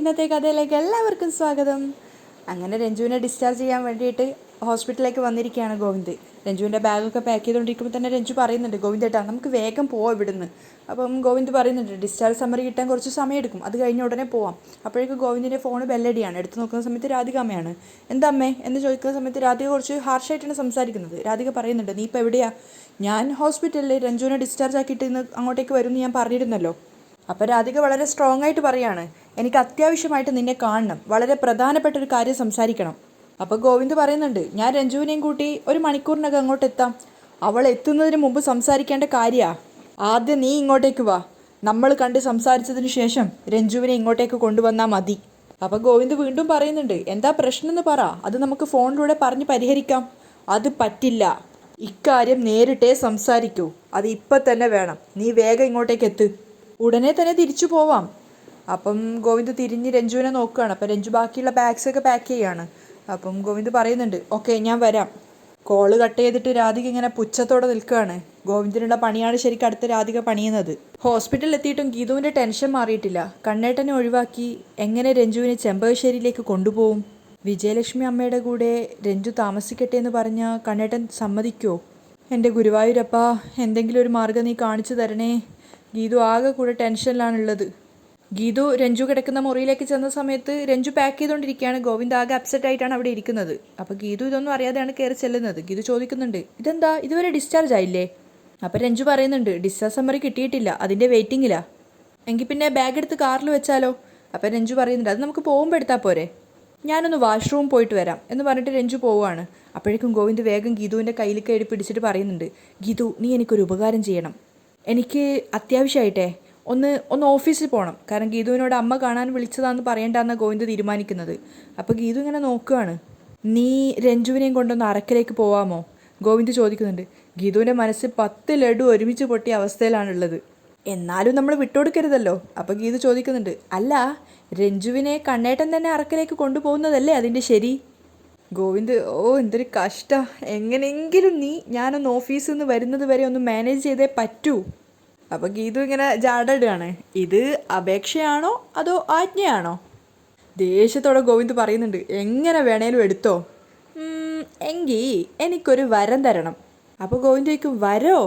ഇന്നത്തെ കഥയിലേക്ക് എല്ലാവർക്കും സ്വാഗതം. അങ്ങനെ രഞ്ജുവിനെ ഡിസ്ചാർജ് ചെയ്യാൻ വേണ്ടിയിട്ട് ഹോസ്പിറ്റലിലേക്ക് വന്നിരിക്കുകയാണ് ഗോവിന്ദ്. രഞ്ജുവിൻ്റെ ബാഗൊക്കെ പാക്ക് ചെയ്തുകൊണ്ടിരിക്കുമ്പോൾ തന്നെ രഞ്ജു പറയുന്നുണ്ട്, ഗോവിന്ദേട്ടാ നമുക്ക് വേഗം പോവാം ഇവിടുന്ന്. അപ്പം ഗോവിന്ദ് പറയുന്നുണ്ട്, ഡിസ്ചാർജ് സമ്മറി കിട്ടാൻ കുറച്ച് സമയം എടുക്കും, അത് കഴിഞ്ഞ് ഉടനെ പോവാം. അപ്പോഴേക്കും ഗോവിന്ദിൻ്റെ ഫോൺ ബെല്ലടിയാണ്. എടുത്ത് നോക്കുന്ന സമയത്ത് രാധിക അമ്മയാണ്. എന്താ അമ്മേ എന്ന് ചോദിക്കുന്ന സമയത്ത് രാധിക കുറച്ച് ഹാർഷായിട്ടാണ് സംസാരിക്കുന്നത്. രാധിക പറയുന്നുണ്ട്, നീ ഇപ്പോൾ എവിടെയാ? ഞാൻ ഹോസ്പിറ്റലിൽ രഞ്ജുവിനെ ഡിസ്ചാർജ് ആക്കിയിട്ട് ഇന്ന് അങ്ങോട്ടേക്ക് വരുമെന്ന് ഞാൻ പറഞ്ഞിരുന്നല്ലോ. അപ്പോൾ രാധിക വളരെ സ്ട്രോങ് ആയിട്ട് പറയാണ്, എനിക്ക് അത്യാവശ്യമായിട്ട് നിന്നെ കാണണം, വളരെ പ്രധാനപ്പെട്ട ഒരു കാര്യം സംസാരിക്കണം. അപ്പോൾ ഗോവിന്ദ് പറയുന്നുണ്ട്, ഞാൻ രഞ്ജുവിനെയും കൂട്ടി ഒരു മണിക്കൂറിനകം അങ്ങോട്ട് എത്താം. അവൾ എത്തുന്നതിന് മുമ്പ് സംസാരിക്കേണ്ട കാര്യമാണ്. ആദ്യം നീ ഇങ്ങോട്ടേക്ക് വാ, നമ്മൾ കണ്ട് സംസാരിച്ചതിന് ശേഷം രഞ്ജുവിനെ ഇങ്ങോട്ടേക്ക് കൊണ്ടുവന്നാൽ മതി. അപ്പോൾ ഗോവിന്ദ് വീണ്ടും പറയുന്നുണ്ട്, എന്താ പ്രശ്നം എന്ന് പറ, അത് നമുക്ക് ഫോണിലൂടെ പറഞ്ഞ് പരിഹരിക്കാം. അത് പറ്റില്ല, ഇക്കാര്യം നേരിട്ടേ സംസാരിക്കൂ, അത് ഇപ്പം തന്നെ വേണം. നീ വേഗം ഇങ്ങോട്ടേക്ക് എത്ത്, ഉടനെ തന്നെ തിരിച്ചു പോവാം. അപ്പം ഗോവിന്ദ് തിരിഞ്ഞ് രഞ്ജുവിനെ നോക്കുകയാണ്. അപ്പം രഞ്ജു ബാക്കിയുള്ള ബാഗ്സൊക്കെ പാക്ക് ചെയ്യാണ്. അപ്പം ഗോവിന്ദ് പറയുന്നുണ്ട്, ഓക്കെ ഞാൻ വരാം. കോള് കട്ട് ചെയ്തിട്ട് രാധിക ഇങ്ങനെ പുച്ഛത്തോടെ നിൽക്കുകയാണ്. ഗോവിന്ദിനുള്ള പണിയാണ് ശരിക്കും അടുത്ത രാധിക പണിയുന്നത്. ഹോസ്പിറ്റലിൽ എത്തിയിട്ടും ഗീതുവിൻ്റെ ടെൻഷൻ മാറിയിട്ടില്ല. കണ്ണേട്ടനെ ഒഴിവാക്കി എങ്ങനെ രഞ്ജുവിനെ ചെമ്പകശ്ശേരിയിലേക്ക് കൊണ്ടുപോകും? വിജയലക്ഷ്മി അമ്മയുടെ കൂടെ രഞ്ജു താമസിക്കട്ടെ എന്ന് പറഞ്ഞാൽ കണ്ണേട്ടൻ സമ്മതിക്കുമോ? എൻ്റെ ഗുരുവായൂരപ്പ, എന്തെങ്കിലും ഒരു മാർഗ്ഗം നീ കാണിച്ചു തരണേ. ഗീതു ആകെ കൂടെ ടെൻഷനിലാണുള്ളത്. ഗീതു രഞ്ജു കിടക്കുന്ന മുറിയിലേക്ക് ചെന്ന സമയത്ത് രഞ്ജു പാക്ക് ചെയ്തുകൊണ്ടിരിക്കുകയാണ്. ഗോവിന്ദ് ആകെ അപ്സെറ്റ് ആയിട്ടാണ് അവിടെ ഇരിക്കുന്നത്. അപ്പോൾ ഗീതു ഇതൊന്നും അറിയാതെയാണ് കയറി ചെല്ലുന്നത്. ഗീതു ചോദിക്കുന്നുണ്ട്, ഇതെന്താ ഇതുവരെ ഡിസ്ചാർജ് ആയില്ലേ? അപ്പോൾ രഞ്ജു പറയുന്നുണ്ട്, ഡിസ്ചാർജ് സമ്മറി കിട്ടിയിട്ടില്ല, അതിൻ്റെ വെയിറ്റിങ്ങിലാ. എങ്കിൽ പിന്നെ ബാഗ് എടുത്ത് കാറിൽ വെച്ചാലോ? അപ്പോൾ രഞ്ജു പറയുന്നുണ്ട്, അത് നമുക്ക് പോകുമ്പോൾ എടുത്താൽ പോരെ, ഞാനൊന്ന് വാഷ്റൂം പോയിട്ട് വരാം എന്ന് പറഞ്ഞിട്ട് രഞ്ജു പോവുകയാണ്. അപ്പോഴേക്കും ഗോവിന്ദ് വേഗം ഗീതുവിൻ്റെ കയ്യിൽ കയറി പിടിച്ചിട്ട് പറയുന്നുണ്ട്, ഗീതു നീ എനിക്കൊരു ഉപകാരം ചെയ്യണം, എനിക്ക് അത്യാവശ്യമായിട്ടേ ഒന്ന് ഓഫീസിൽ പോകണം. കാരണം ഗീതുവിനോട് അമ്മ കാണാൻ വിളിച്ചതാണെന്ന് പറയണ്ടെന്നാണ് ഗോവിന്ദ് തീരുമാനിക്കുന്നത്. അപ്പോൾ ഗീതു ഇങ്ങനെ നോക്കുകയാണ്. നീ രഞ്ജുവിനെയും കൊണ്ടൊന്ന് അറക്കലേക്ക് പോവാമോ? ഗോവിന്ദ് ചോദിക്കുന്നുണ്ട്. ഗീതുവിൻ്റെ മനസ്സ് 10 ലഡു ഒരുമിച്ച് പൊട്ടിയ അവസ്ഥയിലാണുള്ളത്. എന്നാലും നമ്മൾ വിട്ടുകൊടുക്കരുതല്ലോ. അപ്പോൾ ഗീതു ചോദിക്കുന്നുണ്ട്, അല്ല രഞ്ജുവിനെ കണ്ണേട്ടൻ തന്നെ അറക്കലേക്ക് കൊണ്ടുപോകുന്നതല്ലേ അതിൻ്റെ ശരി? ഗോവിന്ദ്, ഓ എന്തൊരു കഷ്ടം, എങ്ങനെയെങ്കിലും ഞാനൊന്ന് ഓഫീസിൽ നിന്ന് വരുന്നത് വരെ ഒന്ന് മാനേജ് ചെയ്തേ പറ്റൂ. അപ്പോൾ ഗീതു ഇങ്ങനെ ജാടയിടുകയാണ്. ഇത് അപേക്ഷയാണോ അതോ ആജ്ഞയാണോ? ദേഷ്യത്തോടെ ഗോവിന്ദ് പറയുന്നുണ്ട്, എങ്ങനെ വേണേലും എടുത്തോ, എങ്കിൽ എനിക്കൊരു വരം തരണം. അപ്പോൾ ഗോവിന്ദ് ചോദിക്കും, വരോ?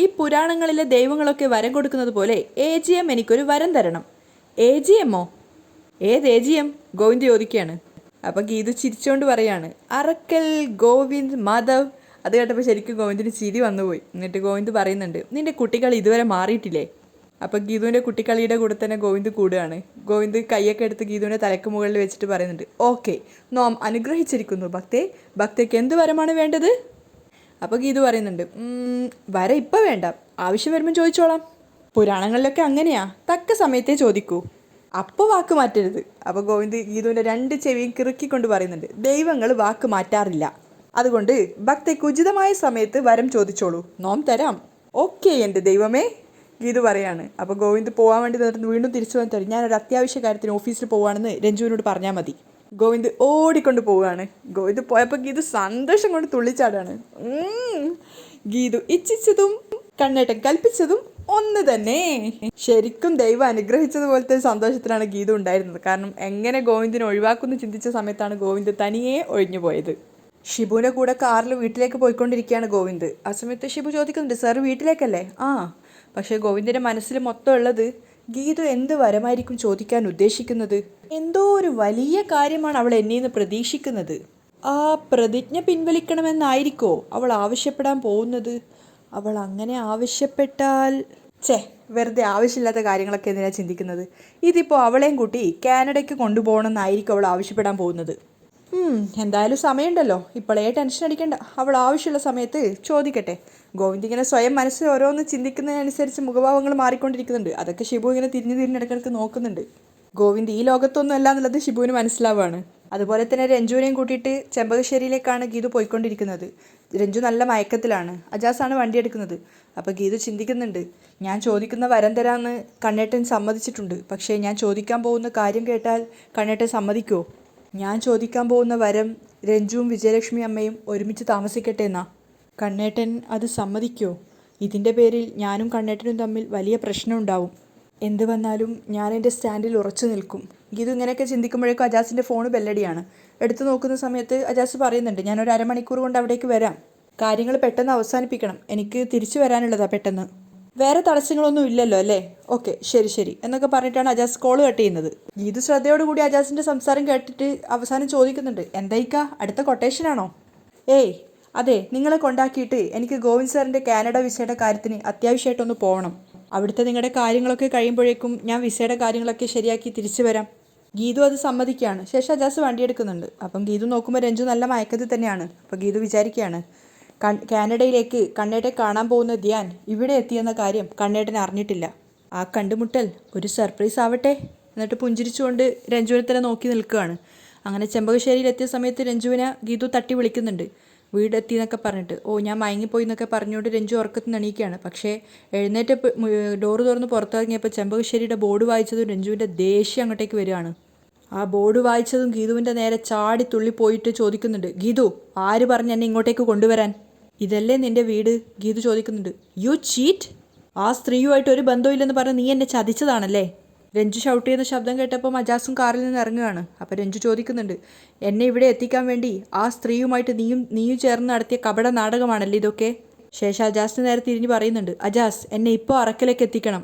ഈ പുരാണങ്ങളിലെ ദൈവങ്ങളൊക്കെ വരം കൊടുക്കുന്നത് പോലെ AGM എനിക്കൊരു വരം തരണം. AGMോ? ഏത് AGM? ഗോവിന്ദ് ചോദിക്കുകയാണ്. അപ്പോൾ ഗീതു ചിരിച്ചുകൊണ്ട് പറയാണ്, അറക്കൽ ഗോവിന്ദ് മാധവ്. അത് കേട്ടപ്പോൾ ശരിക്കും ഗോവിന്ദിന് ചിരി വന്നുപോയി. എന്നിട്ട് ഗോവിന്ദ് പറയുന്നുണ്ട്, നിൻ്റെ കുട്ടികൾ ഇതുവരെ മാറിയിട്ടില്ലേ? അപ്പോൾ ഗീതുവിൻ്റെ കുട്ടിക്കളിയുടെ കൂടെ തന്നെ ഗോവിന്ദ് കൂടുകയാണ്. ഗോവിന്ദ് കൈയൊക്കെ എടുത്ത് ഗീതുവിൻ്റെ തലക്ക് മുകളിൽ വെച്ചിട്ട് പറയുന്നുണ്ട്, ഓക്കെ നോം അനുഗ്രഹിച്ചിരിക്കുന്നു ഭക്തേ, ഭക്തയ്ക്ക് എന്ത് വരമാണ് വേണ്ടത്? അപ്പോൾ ഗീതു പറയുന്നുണ്ട്, വര ഇപ്പം വേണ്ട, ആവശ്യം വരുമ്പോൾ ചോദിച്ചോളാം. പുരാണങ്ങളിലൊക്കെ അങ്ങനെയാ, തക്ക സമയത്തേ ചോദിക്കൂ, അപ്പോൾ വാക്ക് മാറ്റരുത്. അപ്പോൾ ഗോവിന്ദ് ഗീതുവിൻ്റെ 2 ചെവിയും കിറുക്കിക്കൊണ്ട് പറയുന്നുണ്ട്, ദൈവങ്ങൾ വാക്ക് മാറ്റാറില്ല, അതുകൊണ്ട് ഭക്തയ്ക്ക് ഉചിതമായ സമയത്ത് വരം ചോദിച്ചോളൂ, നോം തരാം. ഓക്കെ എൻ്റെ ദൈവമേ, ഗീതു പറയാണ്. അപ്പോൾ ഗോവിന്ദ് പോകാൻ വേണ്ടി വീണ്ടും തിരിച്ചു വന്ന് തരും, ഞാനൊരു അത്യാവശ്യ കാര്യത്തിന് ഓഫീസിൽ പോവുകയാണെന്ന് രഞ്ജുവിനോട് പറഞ്ഞാൽ മതി. ഗോവിന്ദ് ഓടിക്കൊണ്ട് പോവുകയാണ്. ഗോവിന്ദ് പോയപ്പോൾ ഗീതു സന്തോഷം കൊണ്ട് തുള്ളിച്ചാടാണ്. ഗീതു ഇച്ഛിച്ചതും കണ്ണേട്ടൻ കൽപ്പിച്ചതും ഒന്ന് തന്നെ. ശരിക്കും ദൈവം അനുഗ്രഹിച്ചതുപോലത്തെ സന്തോഷത്തിലാണ് ഗീതു ഉണ്ടായിരുന്നത്. കാരണം എങ്ങനെ ഗോവിന്ദിനെ ഒഴിവാക്കുമെന്ന് ചിന്തിച്ച സമയത്താണ് ഗോവിന്ദ് തനിയെ ഒഴിഞ്ഞു പോയത്. ഷിബുവിൻ്റെ കൂടെ കാറിൽ വീട്ടിലേക്ക് പോയിക്കൊണ്ടിരിക്കുകയാണ് ഗോവിന്ദ്. ആ സമയത്ത് ഷിബു ചോദിക്കുന്നുണ്ട്, സാർ വീട്ടിലേക്കല്ലേ? പക്ഷേ ഗോവിന്ദിൻ്റെ മനസ്സിൽ മൊത്തം ഉള്ളത്, ഗീതു എന്ത് വരമായിരിക്കും ചോദിക്കാൻ ഉദ്ദേശിക്കുന്നത്? എന്തോ ഒരു വലിയ കാര്യമാണ് അവൾ എന്നിൽ നിന്ന് പ്രതീക്ഷിക്കുന്നത്. ആ പ്രതിജ്ഞ പിൻവലിക്കണമെന്നായിരിക്കോ അവൾ ആവശ്യപ്പെടാൻ പോകുന്നത്? അവൾ അങ്ങനെ ആവശ്യപ്പെട്ടാൽ വെറുതെ ആവശ്യമില്ലാത്ത കാര്യങ്ങളൊക്കെ എന്തിനാണ് ചിന്തിക്കുന്നത്? ഇതിപ്പോൾ അവളെയും കൂട്ടി കാനഡയ്ക്ക് കൊണ്ടുപോകണമെന്നായിരിക്കും അവൾ ആവശ്യപ്പെടാൻ പോകുന്നത്. എന്തായാലും സമയമുണ്ടല്ലോ, ഇപ്പോഴേ ടെൻഷൻ അടിക്കണ്ട, അവൾ ആവശ്യമുള്ള സമയത്ത് ചോദിക്കട്ടെ. ഗോവിന്ദ് ഇങ്ങനെ സ്വയം മനസ്സിൽ ഓരോന്ന് ചിന്തിക്കുന്നതിനനുസരിച്ച് മുഖഭാവങ്ങൾ മാറിക്കൊണ്ടിരിക്കുന്നുണ്ട്. അതൊക്കെ ഷിബു ഇങ്ങനെ തിരിഞ്ഞിടക്കിടക്ക് നോക്കുന്നുണ്ട്. ഗോവിന്ദ് ഈ ലോകത്തൊന്നും അല്ല എന്നുള്ളത് ഷിബുവിന് മനസ്സിലാവുകയാണ്. അതുപോലെ തന്നെ രഞ്ജുവിനെയും കൂട്ടിയിട്ട് ചെമ്പകശ്ശേരിയിലേക്കാണ് ഗീതു പോയിക്കൊണ്ടിരിക്കുന്നത്. രഞ്ജു നല്ല മയക്കത്തിലാണ്. അജാസാണ് വണ്ടി എടുക്കുന്നത്. അപ്പോൾ ഗീതു ചിന്തിക്കുന്നുണ്ട്, ഞാൻ ചോദിക്കുന്ന വരം തരാമെന്ന് കണ്ണേട്ടൻ സമ്മതിച്ചിട്ടുണ്ട്, പക്ഷേ ഞാൻ ചോദിക്കാൻ പോകുന്ന കാര്യം കേട്ടാൽ കണ്ണേട്ടൻ സമ്മതിക്കുമോ? ഞാൻ ചോദിക്കാൻ പോകുന്ന വരം രഞ്ജുവും വിജയലക്ഷ്മി അമ്മയും ഒരുമിച്ച് താമസിക്കട്ടെ എന്നാ. കണ്ണേട്ടൻ അത് സമ്മതിക്കുമോ? ഇതിൻ്റെ പേരിൽ ഞാനും കണ്ണേട്ടനും തമ്മിൽ വലിയ പ്രശ്നം ഉണ്ടാവും. എന്ത് വന്നാലും ഞാൻ എൻ്റെ സ്റ്റാൻഡിൽ ഉറച്ചു നിൽക്കും. ഗീതു ഇങ്ങനെയൊക്കെ ചിന്തിക്കുമ്പോഴേക്കും അജാസിൻ്റെ ഫോണ് ബെല്ലടിയാണ്. എടുത്തു നോക്കുന്ന സമയത്ത് അജാസ് പറയുന്നുണ്ട്, ഞാനൊരു അരമണിക്കൂർ കൊണ്ട് അവിടേക്ക് വരാം. കാര്യങ്ങൾ പെട്ടെന്ന് അവസാനിപ്പിക്കണം, എനിക്ക് തിരിച്ചു വരാനുള്ളതാ പെട്ടെന്ന്. വേറെ തടസ്സങ്ങളൊന്നും ഇല്ലല്ലോ അല്ലേ? ഓക്കെ, ശരി ശരി എന്നൊക്കെ പറഞ്ഞിട്ടാണ് അജാസ് കോൾ കട്ട് ചെയ്യുന്നത്. ഗീതു ശ്രദ്ധയോടുകൂടി അജാസിൻ്റെ സംസാരം കേട്ടിട്ട് അവസാനം ചോദിക്കുന്നുണ്ട്, എന്തായിക്കാ അടുത്ത കൊട്ടേഷനാണോ? ഏയ് അതെ, നിങ്ങളെ കൊണ്ടാക്കിയിട്ട് എനിക്ക് ഗോവിന്ദ് സാറിൻ്റെ കാനഡ വിസയുടെ കാര്യത്തിന് അത്യാവശ്യമായിട്ടൊന്ന് പോകണം. അവിടുത്തെ നിങ്ങളുടെ കാര്യങ്ങളൊക്കെ കഴിയുമ്പോഴേക്കും ഞാൻ വിസയുടെ കാര്യങ്ങളൊക്കെ ശരിയാക്കി തിരിച്ചു വരാം. ഗീതു അത് സമ്മതിക്കുകയാണ്. ശേഷം അജാസ് വണ്ടിയെടുക്കുന്നുണ്ട്. അപ്പം ഗീതു നോക്കുമ്പോൾ രഞ്ജു നല്ല മയക്കത്തിൽ തന്നെയാണ്. അപ്പോൾ ഗീതു വിചാരിക്കുകയാണ്, കാനഡയിലേക്ക് കണ്ണേട്ടെ കാണാൻ പോകുന്ന ധ്യാൻ ഇവിടെ എത്തിയെന്ന കാര്യം കണ്ണേട്ടൻ അറിഞ്ഞിട്ടില്ല. ആ കണ്ടുമുട്ടൽ ഒരു സർപ്രൈസ് ആവട്ടെ. എന്നിട്ട് പുഞ്ചിരിച്ചുകൊണ്ട് രഞ്ജുവിനെ തന്നെ നോക്കി നിൽക്കുകയാണ്. അങ്ങനെ ചെമ്പകശ്ശേരിയിലെത്തിയ സമയത്ത് രഞ്ജുവിനെ ഗീതു തട്ടി വിളിക്കുന്നുണ്ട്, വീടെത്തി എന്നൊക്കെ പറഞ്ഞിട്ട്. ഓ, ഞാൻ മയങ്ങിപ്പോയി എന്നൊക്കെ പറഞ്ഞുകൊണ്ട് രഞ്ജു ഉറക്കത്തിൽ നിന്ന് എണീക്കുകയാണ്. പക്ഷേ എഴുന്നേറ്റ് ഡോറ് തുറന്ന് പുറത്തിറങ്ങിയപ്പോൾ ചെമ്പകശ്ശേരിയുടെ ബോർഡ് വായിച്ചതും രഞ്ജുവിൻ്റെ ദേഷ്യം അങ്ങോട്ടേക്ക് വരികയാണ്. ആ ബോർഡ് വായിച്ചതും ഗീതുവിൻ്റെ നേരെ ചാടി തുള്ളി പോയിട്ട് ചോദിക്കുന്നുണ്ട്, ഗീതു ആര് പറഞ്ഞ് എന്നെ ഇങ്ങോട്ടേക്ക് കൊണ്ടുവരാൻ? ഇതല്ലേ നിൻ്റെ വീട്? ഗീതു ചോദിക്കുന്നുണ്ട്. You cheat! ആ സ്ത്രീയുമായിട്ട് ഒരു ബന്ധമില്ലെന്ന് പറഞ്ഞ് നീ എന്നെ ചതിച്ചതാണല്ലേ? രഞ്ജു ഷൗട്ട് ചെയ്യുന്ന ശബ്ദം കേട്ടപ്പോൾ അജാസും കാറിൽ നിന്ന് ഇറങ്ങുകയാണ്. അപ്പോൾ രഞ്ജു ചോദിക്കുന്നുണ്ട്, എന്നെ ഇവിടെ എത്തിക്കാൻ വേണ്ടി ആ സ്ത്രീയുമായിട്ട് നീയും ചേർന്ന് നടത്തിയ കപട നാടകമാണല്ലേ ഇതൊക്കെ? ശേഷം അജാസിന് നേരെ തിരിഞ്ഞ് പറയുന്നുണ്ട്, അജാസ് എന്നെ ഇപ്പോൾ അറക്കലേക്ക് എത്തിക്കണം.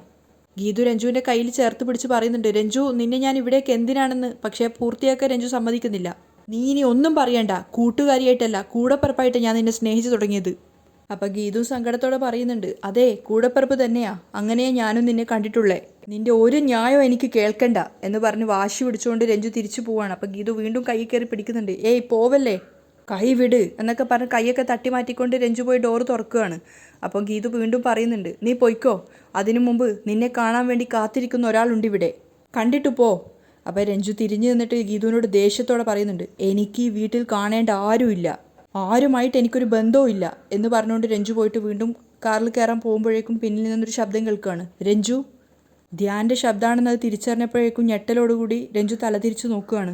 ഗീതു രഞ്ജുവിൻ്റെ കയ്യിൽ ചേർത്ത് പിടിച്ച് പറയുന്നുണ്ട്, രഞ്ജു നിന്നെ ഞാൻ ഇവിടേക്ക് എന്തിനാണെന്ന്. പക്ഷേ പൂർത്തിയാക്കാൻ രഞ്ജു സമ്മതിക്കുന്നില്ല. നീ ഇനി ഒന്നും പറയണ്ട, കൂട്ടുകാരിയായിട്ടല്ല കൂടപ്പിറപ്പായിട്ട് ഞാൻ നിന്നെ സ്നേഹിച്ചു തുടങ്ങിയത്. അപ്പം ഗീതു സങ്കടത്തോടെ പറയുന്നുണ്ട്, അതെ കൂടപ്പിറപ്പ് തന്നെയാ, അങ്ങനെയേ ഞാനും നിന്നെ കണ്ടിട്ടുള്ളേ. നിന്റെ ഒരു ന്യായം എനിക്ക് കേൾക്കണ്ട എന്ന് പറഞ്ഞ് വാശി പിടിച്ചുകൊണ്ട് രഞ്ജു തിരിച്ചു പോവാണ്. അപ്പം ഗീതു വീണ്ടും കൈ കയറി പിടിക്കുന്നുണ്ട്. ഏയ് പോവല്ലേ, കൈ വിട് എന്നൊക്കെ പറഞ്ഞ് കൈയൊക്കെ തട്ടി മാറ്റിക്കൊണ്ട് രഞ്ജു പോയി ഡോറ് തുറക്കുകയാണ്. അപ്പം ഗീതു വീണ്ടും പറയുന്നുണ്ട്, നീ പൊയ്ക്കോ, അതിനു മുമ്പ് നിന്നെ കാണാൻ വേണ്ടി കാത്തിരിക്കുന്ന ഒരാളുണ്ട് ഇവിടെ, കണ്ടിട്ടു പോ. അപ്പോൾ രഞ്ജു തിരിഞ്ഞു നിന്നിട്ട് ഗീതുവിനോട് ദേഷ്യത്തോടെ പറയുന്നുണ്ട്, എനിക്ക് ഈ വീട്ടിൽ കാണേണ്ട ആരുമില്ല, ആരുമായിട്ട് എനിക്കൊരു ബന്ധവും ഇല്ല എന്ന് പറഞ്ഞുകൊണ്ട് രഞ്ജു പോയിട്ട് വീണ്ടും കാറിൽ കയറാൻ പോകുമ്പോഴേക്കും പിന്നിൽ നിന്നൊരു ശബ്ദം കേൾക്കുകയാണ്. രഞ്ജു! ധ്യാൻ്റെ ശബ്ദമാണെന്നത് തിരിച്ചറിഞ്ഞപ്പോഴേക്കും ഞെട്ടലോടുകൂടി രഞ്ജു തലതിരിച്ച് നോക്കുകയാണ്.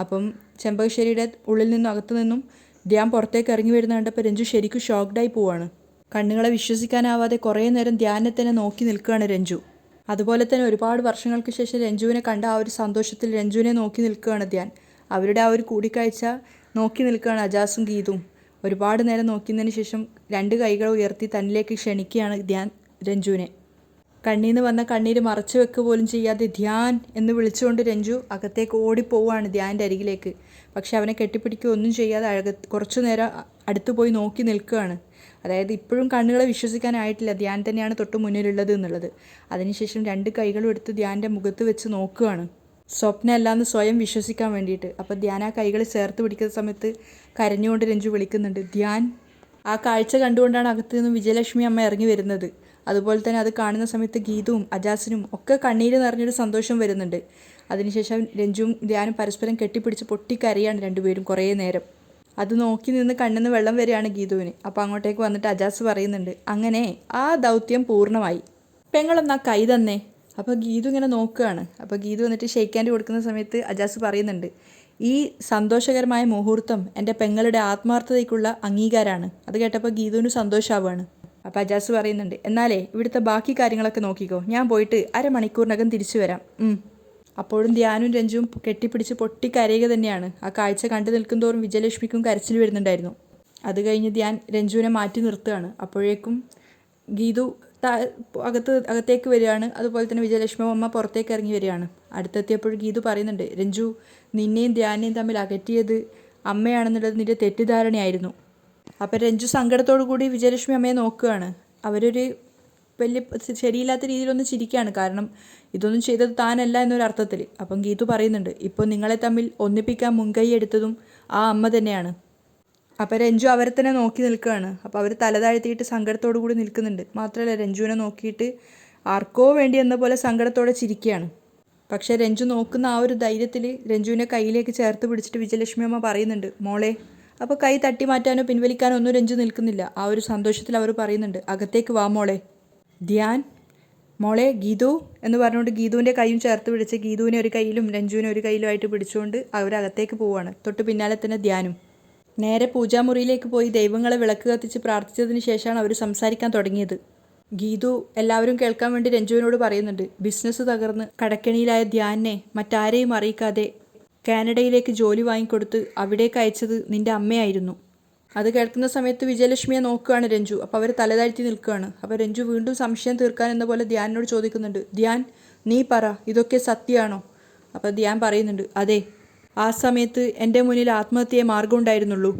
അപ്പം ചെമ്പകശ്ശേരിയുടെ ഉള്ളിൽ നിന്നും അകത്തു നിന്നും ധ്യാൻ പുറത്തേക്ക് ഇറങ്ങി വരുന്ന കണ്ടപ്പോൾ രഞ്ജു ശരിക്കും ഷോക്ക്ഡായി പോവാണ്. കണ്ണുകളെ വിശ്വസിക്കാനാവാതെ കുറേ നേരം ധ്യാനെ തന്നെ നോക്കി നിൽക്കുകയാണ് രഞ്ജു. അതുപോലെ തന്നെ ഒരുപാട് വർഷങ്ങൾക്ക് ശേഷം രഞ്ജുവിനെ കണ്ട ആ ഒരു സന്തോഷത്തിൽ രഞ്ജുവിനെ നോക്കി നിൽക്കുകയാണ് ധ്യാൻ. അവരുടെ ആ ഒരു കൂടിക്കാഴ്ച നോക്കി നിൽക്കുകയാണ് അജാസും ഗീതും. ഒരുപാട് നേരം നോക്കിയതിന് ശേഷം രണ്ട് കൈകൾ ഉയർത്തി തന്നിലേക്ക് ക്ഷണിക്കുകയാണ് ധ്യാൻ രഞ്ജുവിനെ. കണ്ണീന്ന് വന്ന കണ്ണീര് മറച്ചു വെക്കുക പോലും ചെയ്യാതെ ധ്യാൻ എന്ന് വിളിച്ചുകൊണ്ട് രഞ്ജു അകത്തേക്ക് ഓടിപ്പോവുകയാണ് ധ്യാൻ്റെ അരികിലേക്ക്. പക്ഷെ അവനെ കെട്ടിപ്പിടിക്കുകയൊന്നും ചെയ്യാതെ കുറച്ചു നേരം അടുത്ത് പോയി നോക്കി നിൽക്കുകയാണ്. അതായത് ഇപ്പോഴും കണ്ണുകളെ വിശ്വസിക്കാനായിട്ടില്ല ധ്യാൻ തന്നെയാണ് തൊട്ട് മുന്നിലുള്ളത് എന്നുള്ളത്. അതിനുശേഷം രണ്ട് കൈകളും എടുത്ത് ധ്യാൻ്റെ മുഖത്ത് വെച്ച് നോക്കുകയാണ്, സ്വപ്നമല്ലാന്ന് സ്വയം വിശ്വസിക്കാൻ വേണ്ടിയിട്ട്. അപ്പോൾ ധ്യാൻ ആ കൈകൾ ചേർത്ത് പിടിക്കുന്ന സമയത്ത് കരഞ്ഞുകൊണ്ട് രഞ്ജു വിളിക്കുന്നുണ്ട്, ധ്യാൻ. ആ കാഴ്ച കണ്ടുകൊണ്ടാണ് അകത്തു നിന്നും വിജയലക്ഷ്മി അമ്മ ഇറങ്ങി വരുന്നത്. അതുപോലെ തന്നെ അത് കാണുന്ന സമയത്ത് ഗീതുവും അജാസിനും ഒക്കെ കണ്ണീര് നിറഞ്ഞൊരു സന്തോഷം വരുന്നുണ്ട്. അതിനുശേഷം രഞ്ജുവും ധ്യാനും പരസ്പരം കെട്ടിപ്പിടിച്ച് പൊട്ടിക്കരയാണ് രണ്ടുപേരും കുറേ നേരം. അത് നോക്കി നിന്ന് കണ്ണിന്ന് വെള്ളം വരികയാണ് ഗീതുവിന്. അപ്പോൾ അങ്ങോട്ടേക്ക് വന്നിട്ട് അജാസ് പറയുന്നുണ്ട്, അങ്ങനെ ആ ദൗത്യം പൂർണ്ണമായി, പെങ്ങളെന്നാ കൈ തന്നെ. അപ്പോൾ ഗീതു ഇങ്ങനെ നോക്കുകയാണ്. അപ്പോൾ ഗീതു വന്നിട്ട് ഷെയ്ക്ക് ഹാൻഡ് കൊടുക്കുന്ന സമയത്ത് അജാസ് പറയുന്നുണ്ട്, ഈ സന്തോഷകരമായ മുഹൂർത്തം എൻ്റെ പെങ്ങളുടെ ആത്മാർത്ഥതയ്ക്കുള്ള അംഗീകാരമാണ്. അത് കേട്ടപ്പോൾ ഗീതുവിന് സന്തോഷമാവുകയാണ്. അപ്പോൾ അജാസ് പറയുന്നുണ്ട്, എന്നാലേ ഇവിടുത്തെ ബാക്കി കാര്യങ്ങളൊക്കെ നോക്കിക്കോ, ഞാൻ പോയിട്ട് അരമണിക്കൂറിനകം തിരിച്ചു വരാം. അപ്പോഴും ധ്യാനും രഞ്ജുവും കെട്ടിപ്പിടിച്ച് പൊട്ടിക്കരയുക തന്നെയാണ്. ആ കാഴ്ച കണ്ടു നിൽക്കുന്തോറും വിജയലക്ഷ്മിക്കും കരച്ചിൽ വരുന്നുണ്ടായിരുന്നു. അത് കഴിഞ്ഞ് ധ്യാൻ രഞ്ജുവിനെ മാറ്റി നിർത്തുകയാണ്. അപ്പോഴേക്കും ഗീതു അകത്തേക്ക് വരികയാണ്. അതുപോലെ തന്നെ വിജയലക്ഷ്മി അമ്മ പുറത്തേക്ക് ഇറങ്ങി വരികയാണ്. അടുത്തെത്തിയപ്പോൾ ഗീതു പറയുന്നുണ്ട്, രഞ്ജു നിന്നെയും ധ്യാനെയും തമ്മിൽ അകറ്റിയത് അമ്മയാണെന്നുള്ളത് നിൻ്റെ തെറ്റിദ്ധാരണയായിരുന്നു. അപ്പം രഞ്ജു സങ്കടത്തോടു കൂടി വിജയലക്ഷ്മി അമ്മയെ നോക്കുകയാണ്. അവരൊരു വലിയ ശരിയില്ലാത്ത രീതിയിലൊന്ന് ചിരിക്കുകയാണ്. കാരണം ഇതൊന്നും ചെയ്തത് താനല്ല എന്നൊരർത്ഥത്തിൽ. അപ്പം ഗീതു പറയുന്നുണ്ട്, ഇപ്പോൾ നിങ്ങളെ തമ്മിൽ ഒന്നിപ്പിക്കാൻ മുൻകൈ എടുത്തതും ആ അമ്മ തന്നെയാണ്. അപ്പോൾ രഞ്ജു അവരെ തന്നെ നോക്കി നിൽക്കുകയാണ്. അപ്പോൾ അവർ തലതാഴ്ത്തിയിട്ട് സങ്കടത്തോടു കൂടി നിൽക്കുന്നുണ്ട്. മാത്രമല്ല രഞ്ജുവിനെ നോക്കിയിട്ട് ആർക്കോ വേണ്ടി എന്ന പോലെ സങ്കടത്തോടെ ചിരിക്കുകയാണ്. പക്ഷേ രഞ്ജു നോക്കുന്ന ആ ഒരു ധൈര്യത്തിൽ രഞ്ജുവിനെ കയ്യിലേക്ക് ചേർത്ത് പിടിച്ചിട്ട് വിജയലക്ഷ്മി അമ്മ പറയുന്നുണ്ട്, മോളെ. അപ്പോൾ കൈ തട്ടി മാറ്റാനോ പിൻവലിക്കാനോ ഒന്നും രഞ്ജു നിൽക്കുന്നില്ല. ആ ഒരു സന്തോഷത്തിൽ അവർ പറയുന്നുണ്ട്, അകത്തേക്ക് വാ മോളെ. ധ്യാൻ, മോളെ ഗീതു എന്ന് പറഞ്ഞുകൊണ്ട് ഗീതുവിൻ്റെ കൈയും ചേർത്ത് പിടിച്ച് ഗീതുവിനെ ഒരു കയ്യിലും രഞ്ജുവിനെ ഒരു കയ്യിലുമായിട്ട് പിടിച്ചുകൊണ്ട് അവരകത്തേക്ക് പോവുകയാണ്. തൊട്ട് പിന്നാലെ തന്നെ ധ്യാനും. നേരെ പൂജാമുറിയിലേക്ക് പോയി ദൈവങ്ങളെ വിളക്ക് കത്തിച്ച് പ്രാർത്ഥിച്ചതിന് ശേഷമാണ് അവർ സംസാരിക്കാൻ തുടങ്ങിയത്. ഗീതു എല്ലാവരും കേൾക്കാൻ വേണ്ടി രഞ്ജുവിനോട് പറയുന്നുണ്ട്, ബിസിനസ് തകർന്ന് കടക്കെണിയിലായ ധ്യാനെ മറ്റാരെയും അറിയിക്കാതെ കാനഡയിലേക്ക് ജോലി വാങ്ങിക്കൊടുത്ത് അവിടേക്ക് അയച്ചത് നിന്റെ അമ്മയായിരുന്നു. അത് കേൾക്കുന്ന സമയത്ത് വിജയലക്ഷ്മിയെ നോക്കുകയാണ് രഞ്ജു. അപ്പോൾ അവർ തലതാഴ്ത്തി നിൽക്കുകയാണ്. അപ്പോൾ രഞ്ജു വീണ്ടും സംശയം തീർക്കാൻ എന്ന പോലെ ധ്യാനിനോട് ചോദിക്കുന്നുണ്ട്, ധ്യാൻ നീ പറ, ഇതൊക്കെ സത്യമാണോ? അപ്പോൾ ധ്യാൻ പറയുന്നുണ്ട്, അതെ, ആ സമയത്ത് എൻ്റെ മുന്നിൽ ആത്മഹത്യയെ മാർഗമുണ്ടായിരുന്നുള്ളൂ.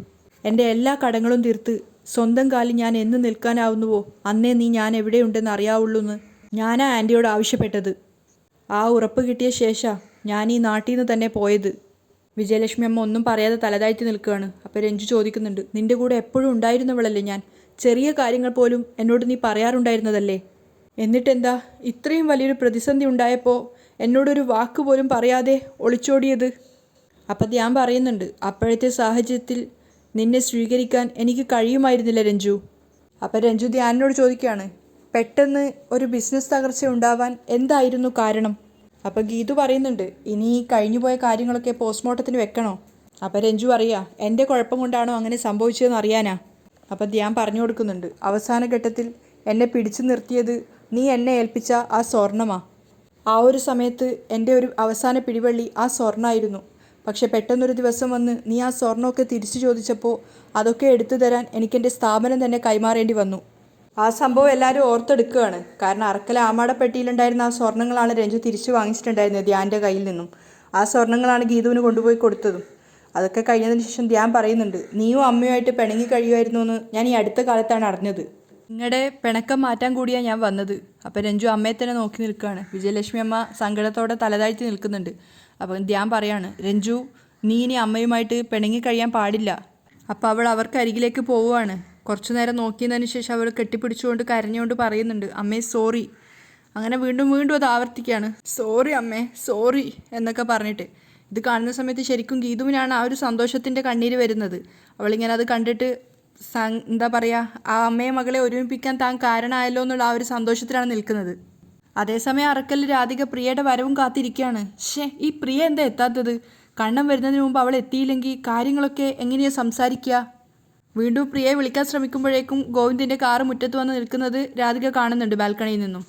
എൻ്റെ എല്ലാ കടങ്ങളും തീർത്ത് സ്വന്തം കാലിൽ ഞാൻ എന്ന് നിൽക്കാനാവുന്നുവോ അന്നേ നീ ഞാൻ എവിടെയുണ്ടെന്ന് അറിയാവുള്ളൂന്ന് ഞാനാ ആൻറ്റിയോട് ആവശ്യപ്പെട്ടത്. ആ ഉറപ്പ് കിട്ടിയ ശേഷം ഞാൻ ഈ നാട്ടിൽ നിന്ന് തന്നെ പോയത്. വിജയലക്ഷ്മി അമ്മ ഒന്നും പറയാതെ തലതാഴ്ത്തി നിൽക്കുകയാണ്. അപ്പോൾ രഞ്ജു ചോദിക്കുന്നുണ്ട്, നിൻ്റെ കൂടെ എപ്പോഴും ഉണ്ടായിരുന്നവളല്ലേ ഞാൻ? ചെറിയ കാര്യങ്ങൾ പോലും എന്നോട് നീ പറയാറുണ്ടായിരുന്നതല്ലേ? എന്നിട്ടെന്താ ഇത്രയും വലിയൊരു പ്രതിസന്ധി ഉണ്ടായപ്പോൾ എന്നോടൊരു വാക്ക് പോലും പറയാതെ ഒളിച്ചോടിയത്? അപ്പം ഞാൻ പറയുന്നുണ്ട്, അപ്പോഴത്തെ സാഹചര്യത്തിൽ നിന്നെ സ്വീകരിക്കാൻ എനിക്ക് കഴിയുമായിരുന്നില്ല രഞ്ജു. അപ്പം രഞ്ജു ധ്യാനിനോട് ചോദിക്കുകയാണ്, പെട്ടെന്ന് ഒരു ബിസിനസ് തകർച്ച ഉണ്ടാവാൻ എന്തായിരുന്നു കാരണം? അപ്പം ഗീതു പറയുന്നുണ്ട്, ഇനി കഴിഞ്ഞുപോയ കാര്യങ്ങളൊക്കെ പോസ്റ്റ്മോർട്ടത്തിന് വെക്കണോ? അപ്പം രഞ്ജു അറിയാ, എൻ്റെ കുഴപ്പം കൊണ്ടാണോ അങ്ങനെ സംഭവിച്ചതെന്ന് അറിയാനാ. അപ്പം ധ്യാൻ പറഞ്ഞു കൊടുക്കുന്നുണ്ട്, അവസാന ഘട്ടത്തിൽ എന്നെ പിടിച്ചു നിർത്തിയത് നീ എന്നെ ഏൽപ്പിച്ച ആ സ്വർണമാ. ആ ഒരു സമയത്ത് എൻ്റെ ഒരു അവസാന പിടിവള്ളി ആ സ്വർണ്ണമായിരുന്നു. പക്ഷെ പെട്ടെന്നൊരു ദിവസം വന്ന് നീ ആ സ്വർണ്ണമൊക്കെ തിരിച്ചു ചോദിച്ചപ്പോൾ അതൊക്കെ എടുത്തു തരാൻ എനിക്കെൻ്റെ സ്ഥാപനം തന്നെ കൈമാറേണ്ടി വന്നു. ആ സംഭവം എല്ലാവരും ഓർത്തെടുക്കുകയാണ്. കാരണം അറക്കൽ ആമാടപ്പെട്ടിയിലുണ്ടായിരുന്ന ആ സ്വർണ്ണങ്ങളാണ് രഞ്ജു തിരിച്ചു വാങ്ങിച്ചിട്ടുണ്ടായിരുന്നത് ധ്യാൻ്റെ കയ്യിൽ നിന്നും. ആ സ്വർണ്ണങ്ങളാണ് ഗീതുവിന് കൊണ്ടുപോയി കൊടുത്തതും. അതൊക്കെ കഴിഞ്ഞതിന് ശേഷം ധ്യാൻ പറയുന്നുണ്ട്, നീയും അമ്മയുമായിട്ട് പിണങ്ങി കഴിയുമായിരുന്നു എന്ന് ഞാൻ ഈ അടുത്ത കാലത്താണ് അറിഞ്ഞത്. നിങ്ങളുടെ പിണക്കം മാറ്റാൻ കൂടിയാണ് ഞാൻ വന്നത്. അപ്പം രഞ്ജു അമ്മയെ തന്നെ നോക്കി നിൽക്കുകയാണ്. വിജയലക്ഷ്മി അമ്മ സങ്കടത്തോടെ തലതാഴ്ത്തി നിൽക്കുന്നുണ്ട്. അപ്പം ധ്യാൻ പറയാണ്, രഞ്ജു നീ ഇനി അമ്മയുമായിട്ട് പിണങ്ങി കഴിയാൻ പാടില്ല. അപ്പോൾ അവൾ അവർക്ക് അരികിലേക്ക് പോവുകയാണ്. കുറച്ചു നേരം നോക്കിയതിന് ശേഷം അവൾ കെട്ടിപ്പിടിച്ചുകൊണ്ട് കരഞ്ഞുകൊണ്ട് പറയുന്നുണ്ട്, അമ്മേ സോറി. അങ്ങനെ വീണ്ടും വീണ്ടും അത് ആവർത്തിക്കുകയാണ്, സോറി അമ്മേ സോറി എന്നൊക്കെ പറഞ്ഞിട്ട്. ഇത് കാണുന്ന സമയത്ത് ശരിക്കും ഗീതുവിനാണ് ആ ഒരു സന്തോഷത്തിൻ്റെ കണ്ണീര് വരുന്നത്. അവളിങ്ങനെ അത് കണ്ടിട്ട് എന്താ പറയുക, ആ അമ്മയെ മകളെ ഒരുമിപ്പിക്കാൻ താൻ കാരണമായല്ലോ എന്നുള്ള ആ ഒരു സന്തോഷത്തിലാണ് നിൽക്കുന്നത്. അതേസമയം അറക്കൽ രാധിക പ്രിയയുടെ വരവും കാത്തിരിക്കുകയാണ്. ഈ പ്രിയ എന്താ എത്താത്തത്? കണ്ണം വരുന്നതിന് മുമ്പ് അവൾ എത്തിയില്ലെങ്കിൽ കാര്യങ്ങളൊക്കെ എങ്ങനെയാണ് സംസാരിക്കുക? വീണ്ടും പ്രിയയെ വിളിക്കാൻ ശ്രമിക്കുമ്പോഴേക്കും ഗോവിന്ദിൻ്റെ കാറ് മുറ്റത്ത് വന്ന് നിൽക്കുന്നത് രാധിക കാണുന്നുണ്ട് ബാൽക്കണിയിൽ നിന്നും.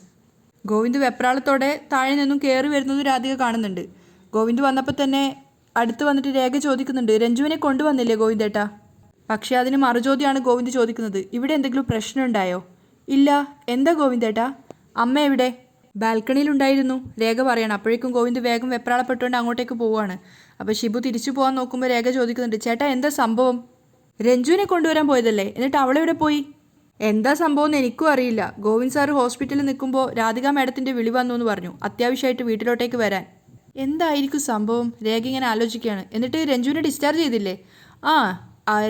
ഗോവിന്ദ് വെപ്രാളത്തോടെ താഴെ നിന്നും കയറി വരുന്നത് രാധിക കാണുന്നുണ്ട്. ഗോവിന്ദ് വന്നപ്പോൾ തന്നെ അടുത്ത് വന്നിട്ട് രേഖ ചോദിക്കുന്നുണ്ട്, രഞ്ജുവിനെ കൊണ്ടുവന്നില്ലേ ഗോവിന്ദേട്ടാ? പക്ഷേ അതിന് മറുചോദ്യമാണ് ഗോവിന്ദ് ചോദിക്കുന്നത്, ഇവിടെ എന്തെങ്കിലും പ്രശ്നം ഉണ്ടായോ? ഇല്ല. എന്താ ഗോവിന്ദേട്ടാ? അമ്മ എവിടെ? ബാൽക്കണിയിലുണ്ടായിരുന്നു രേഖ പറയണം. അപ്പോഴേക്കും ഗോവിന്ദ് വേഗം വെപ്രാളപ്പെട്ടുകൊണ്ട് അങ്ങോട്ടേക്ക് പോവുകയാണ്. അപ്പോൾ ഷിബു തിരിച്ചു പോകാൻ നോക്കുമ്പോൾ രേഖ ചോദിക്കുന്നുണ്ട്, ചേട്ടാ എന്താ സംഭവം? രഞ്ജുവിനെ കൊണ്ടുവരാൻ പോയതല്ലേ, എന്നിട്ട് അവളെവിടെ പോയി? എന്താ സംഭവം എന്ന് എനിക്കും അറിയില്ല. ഗോവിന്ദ് സാറ് ഹോസ്പിറ്റലിൽ നിൽക്കുമ്പോൾ രാധിക മാഡത്തിൻ്റെ വിളി വന്നു എന്ന് പറഞ്ഞു, അത്യാവശ്യമായിട്ട് വീട്ടിലോട്ടേക്ക് വരാൻ. എന്തായിരിക്കും സംഭവം? രേഖ ഇങ്ങനെ ആലോചിക്കുകയാണ്. എന്നിട്ട് രഞ്ജുവിനെ ഡിസ്ചാർജ് ചെയ്തില്ലേ?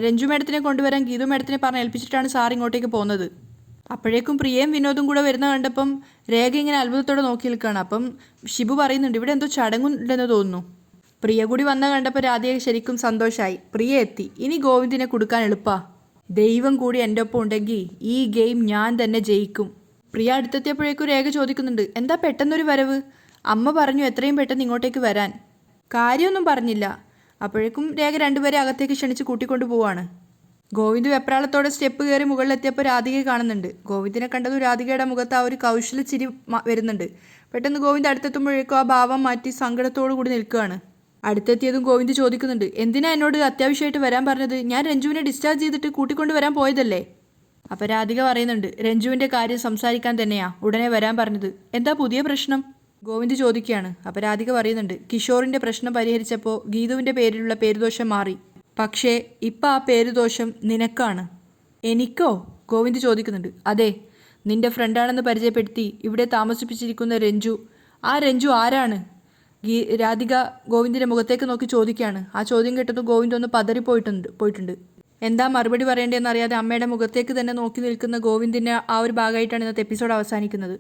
രഞ്ജു മാഡത്തിനെ കൊണ്ടുവരാൻ ഗീതു മാഡത്തിനെ പറഞ്ഞ് ഏൽപ്പിച്ചിട്ടാണ് സാർ ഇങ്ങോട്ടേക്ക് പോകുന്നത്. അപ്പോഴേക്കും പ്രിയയും വിനോദും കൂടെ വരുന്ന കണ്ടപ്പം രേഖ ഇങ്ങനെ അത്ഭുതത്തോടെ നോക്കി നിൽക്കുകയാണ്. അപ്പം ഷിബു പറയുന്നുണ്ട്, ഇവിടെ എന്തോ ചടങ്ങുണ്ടെന്ന് തോന്നുന്നു. പ്രിയ കൂടി വന്ന കണ്ടപ്പോൾ രാധിക ശരിക്കും സന്തോഷമായി. പ്രിയ എത്തി, ഇനി ഗോവിന്ദിനെ കൊടുക്കാൻ എളുപ്പാ. ദൈവം കൂടി എൻ്റെ ഒപ്പം ഉണ്ടെങ്കിൽ ഈ ഗെയിം ഞാൻ തന്നെ ജയിക്കും. പ്രിയ അടുത്തെത്തിയപ്പോഴേക്കും രേഖ ചോദിക്കുന്നുണ്ട്, എന്താ പെട്ടെന്നൊരു വരവ്? അമ്മ പറഞ്ഞു എത്രയും പെട്ടെന്ന് ഇങ്ങോട്ടേക്ക് വരാൻ. കാര്യമൊന്നും പറഞ്ഞില്ല. അപ്പോഴേക്കും രേഖ രണ്ടുപേരെ അകത്തേക്ക് ക്ഷണിച്ച് കൂട്ടിക്കൊണ്ടു പോവാണ്. ഗോവിന്ദ് വെപ്രാളത്തോടെ സ്റ്റെപ്പ് കയറി മുകളിലെത്തിയപ്പോൾ രാധികയെ കാണുന്നുണ്ട്. ഗോവിന്ദിനെ കണ്ടതും രാധികയുടെ മുഖത്ത് ആ ഒരു കൗശല ചിരി വരുന്നുണ്ട്. പെട്ടെന്ന് ഗോവിന്ദ് അടുത്തെത്തുമ്പോഴേക്കും ആ ഭാവം മാറ്റി സങ്കടത്തോടു കൂടി നിൽക്കുകയാണ്. അടുത്തെത്തിയതും ഗോവിന്ദ് ചോദിക്കുന്നുണ്ട്, എന്തിനാ എന്നോട് അത്യാവശ്യമായിട്ട് വരാൻ പറഞ്ഞത്? ഞാൻ രഞ്ജുവിനെ ഡിസ്ചാർജ് ചെയ്തിട്ട് കൂട്ടിക്കൊണ്ട് വരാൻ പോയതല്ലേ? അപ്പോൾ രാധിക പറയുന്നുണ്ട്, രഞ്ജുവിൻ്റെ കാര്യം സംസാരിക്കാൻ തന്നെയാ ഉടനെ വരാൻ പറഞ്ഞത്. എന്താ പുതിയ പ്രശ്നം? ഗോവിന്ദ് ചോദിക്കുകയാണ്. അപ്പോൾ രാധിക പറയുന്നുണ്ട്, കിഷോറിൻ്റെ പ്രശ്നം പരിഹരിച്ചപ്പോൾ ഗീതുവിൻ്റെ പേരിലുള്ള പേരുദോഷം മാറി. പക്ഷേ ഇപ്പം ആ പേരുദോഷം നിനക്കാണ്. എനിക്കോ? ഗോവിന്ദ് ചോദിക്കുന്നുണ്ട്. അതെ, നിന്റെ ഫ്രണ്ടാണെന്ന് പരിചയപ്പെടുത്തി ഇവിടെ താമസിപ്പിച്ചിരിക്കുന്ന രഞ്ജു. ആ രഞ്ജു ആരാണ്? രാധിക ഗോവിന്ദിൻ്റെ മുഖത്തേക്ക് നോക്കി ചോദിക്കുകയാണ്. ആ ചോദ്യം കേട്ടതും ഗോവിന്ദ് ഒന്ന് പോയിട്ടുണ്ട്. എന്താ മറുപടി പറയേണ്ടതെന്നറിയാതെ അമ്മയുടെ മുഖത്തേക്ക് തന്നെ നോക്കി നിൽക്കുന്ന ഗോവിന്ദിൻ്റെ ആ ഒരു ഭാഗമായിട്ടാണ് ഇന്നത്തെ എപ്പിസോഡ് അവസാനിക്കുന്നത്.